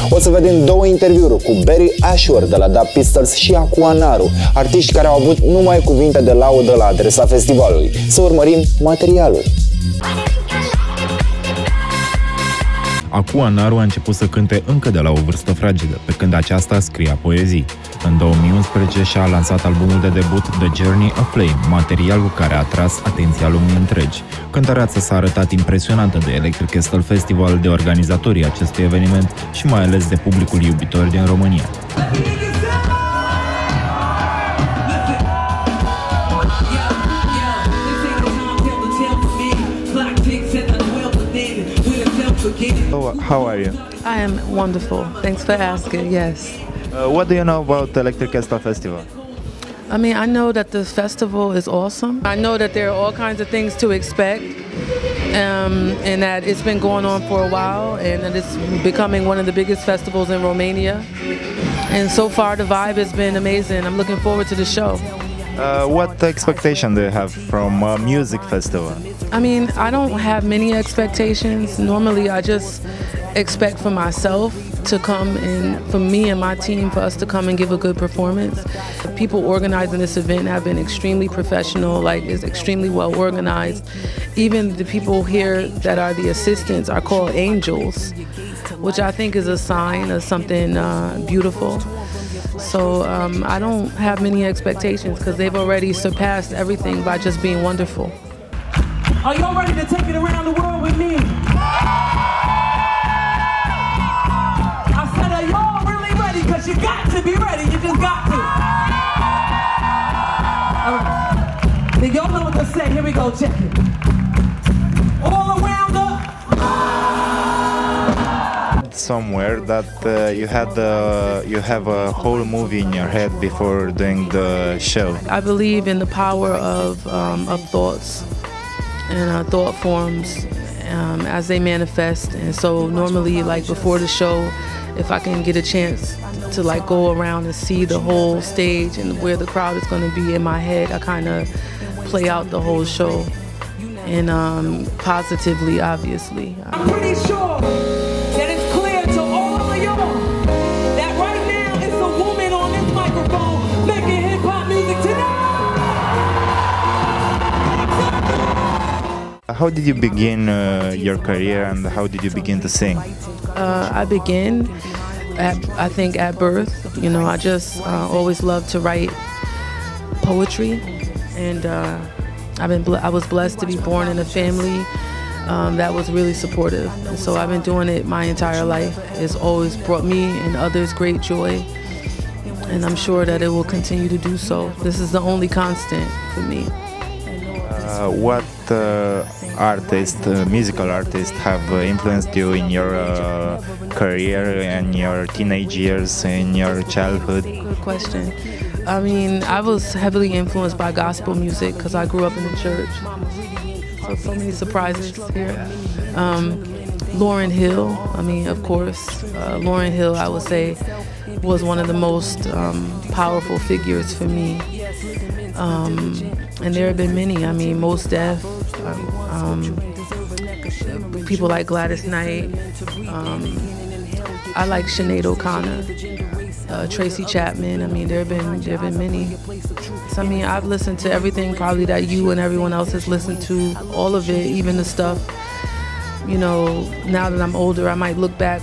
O să vedem două interviuri cu Barry Ashworth de la Da Pistols și Akua Naru, artiști care au avut numai cuvinte de laudă la adresa festivalului. Să urmărim materialul. Akua Naru a început să cânte încă de la o vârstă fragedă, pe când aceasta scria poezii. În 2011 și-a lansat albumul de debut The Journey of Flame, material cu care a atras atenția lumii întregi. Cântăreața s-a arătat impresionată de Electric Castle Festival, de organizatorii acestui eveniment și mai ales de publicul iubitor din România. How are you? I am wonderful. Thanks for asking. Yes. What do you know about the Electric Castle Festival? I mean, I know that the festival is awesome. I know that there are all kinds of things to expect, and that it's been going on for a while, and that it's becoming one of the biggest festivals in Romania. And so far, the vibe has been amazing. I'm looking forward to the show. What expectation do you have from a music festival? I mean, I don't have many expectations. Normally, I just expect for myself to come and for me and my team, for us to come and give a good performance. The people organizing this event have been extremely professional, like it's extremely well organized. Even the people here that are the assistants are called angels, which I think is a sign of something beautiful. So I don't have many expectations because they've already surpassed everything by just being wonderful. Are y'all ready to take it around the world with me? I said, are y'all really ready? Because you got to be ready. You just got to. All right. Then y'all know what to say. Here we go. Check it. All around the... Somewhere that you have a whole movie in your head before doing the show. I believe in the power of thoughts and thought forms as they manifest, and so normally, like before the show, if I can get a chance to like go around and see the whole stage and where the crowd is going to be in my head, I kind of play out the whole show, and positively, obviously. I'm pretty sure that it's clear to all of y'all that right now it's a woman on this microphone making hip-hop music tonight. How did you begin your career, and how did you begin to sing? I began, I think, at birth. You know, I just always loved to write poetry, and I was blessed to be born in a family that was really supportive. And so I've been doing it my entire life. It's always brought me and others great joy, and I'm sure that it will continue to do so. This is the only constant for me. What musical artists have influenced you in your career and your teenage years, in your childhood? Good question. I mean, I was heavily influenced by gospel music because I grew up in the church. So many surprises here. Lauryn Hill, I mean, of course, Lauryn Hill, I would say, was one of the most powerful figures for me. And there have been many. I mean, Mos Def, people like Gladys Knight. I like Sinead O'Connor, Tracy Chapman. I mean, there have been many. So, I mean, I've listened to everything probably that you and everyone else has listened to, all of it, even the stuff. You know, now that I'm older, I might look back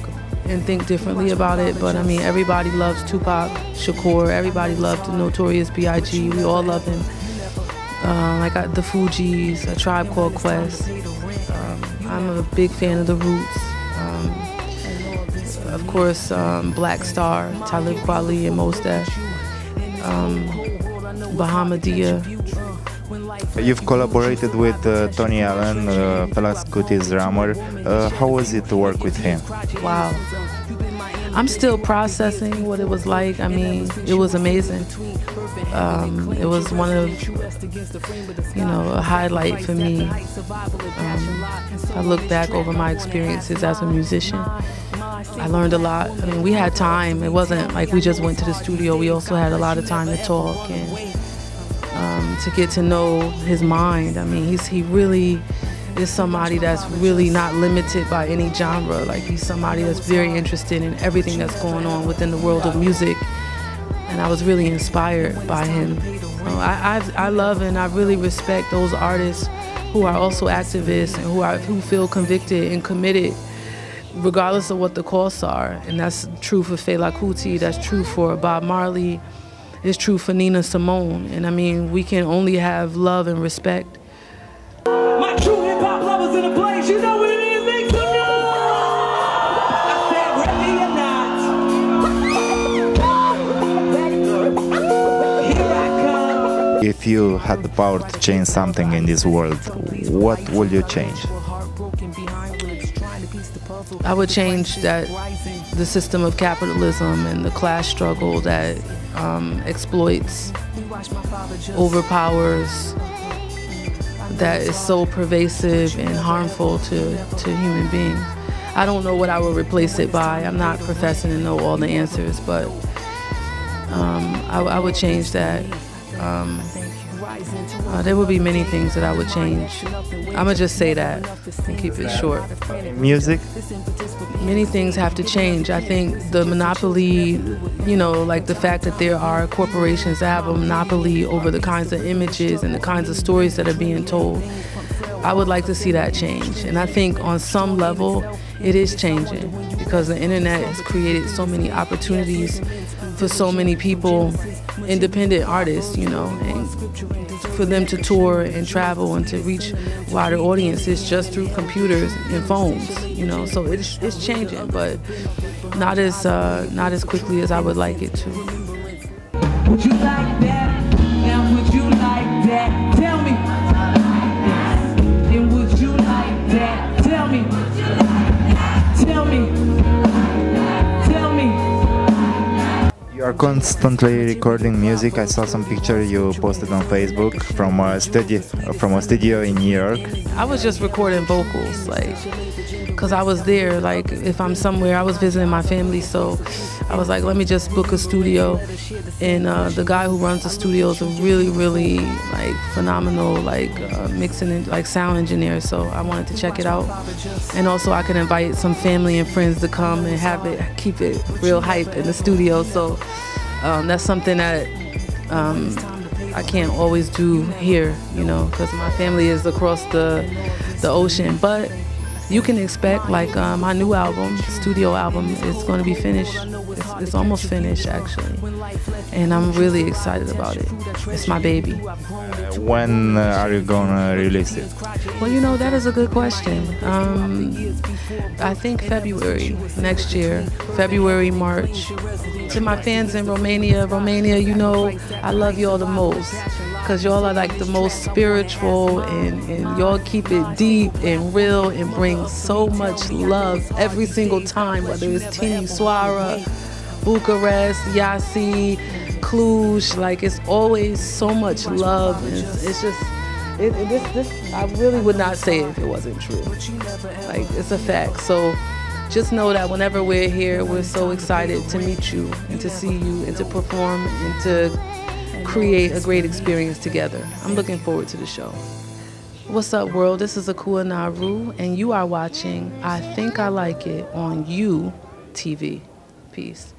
and think differently about it, but I mean, everybody loves Tupac Shakur, everybody loved Notorious B.I.G., we all love him. Like the Fugees, A Tribe Called Quest. I'm a big fan of The Roots. Of course, Black Star, Talib Kweli and Mos Def. Bahamadia. You've collaborated with Tony Allen, Fela Kuti's drummer. How was it to work with him? Wow. I'm still processing what it was like. I mean, it was amazing. It was one of, you know, a highlight for me. I look back over my experiences as a musician. I learned a lot. I mean, we had time. It wasn't like we just went to the studio. We also had a lot of time to talk and to get to know his mind. I mean, he really is somebody that's really not limited by any genre. Like, he's somebody that's very interested in everything that's going on within the world of music. And I was really inspired by him. I love and I really respect those artists who are also activists and who feel convicted and committed regardless of what the costs are. And that's true for Fela Kuti, that's true for Bob Marley, it's true for Nina Simone. And I mean, we can only have love and respect. My true hip-hop lovers in the place, you know what it is, make some noise! I said ready or not. Here I come. If you had the power to change something in this world, what would you change? I would change the system of capitalism and the class struggle that exploits, overpowers, that is so pervasive and harmful to human beings. I don't know what I would replace it by. I'm not professing to know all the answers, but I would change that. There would be many things that I would change. I'm gonna just say that and keep it short. Music? Many things have to change. I think the monopoly, you know, like the fact that there are corporations that have a monopoly over the kinds of images and the kinds of stories that are being told, I would like to see that change. And I think on some level, it is changing because the internet has created so many opportunities for so many people, independent artists, you know, and for them to tour and travel and to reach wider audiences just through computers and phones, you know. So it's changing, but not as quickly as I would like it to. Would you like that? Now would you like that? Tell me. And would you like that? Tell me. Tell me. Tell me. You are constantly recording music. I saw some picture you posted on Facebook from a studio in New York. I was just recording vocals, like, because I was there. Like, if I'm somewhere, I was visiting my family, so I was like, let me just book a studio. And the guy who runs the studio is a really, really like phenomenal mixing and like sound engineer. So I wanted to check it out, and also I could invite some family and friends to come and keep it real hype in the studio. So that's something that I can't always do here, you know, because my family is across the ocean. But you can expect, like, my new album, studio album, is going to be finished. It's almost finished, actually. And I'm really excited about it. It's my baby. When are you going to release it? Well, you know, that is a good question. I think February next year, February, March. To my fans in Romania, you know, I love y'all the most. Because y'all are like the most spiritual, and y'all keep it deep and real and bring so much love every single time, whether it's Timișoara, Bucharest, Iași, Cluj. Like, it's always so much love. And it's just, this I really would not say it if it wasn't true. Like, it's a fact. So just know that whenever we're here, we're so excited to meet you and to see you and to perform and to create a great experience together. I'm looking forward to the show. What's up, world? This is Akua Naru, and you are watching I Think I Like It on You TV. Peace.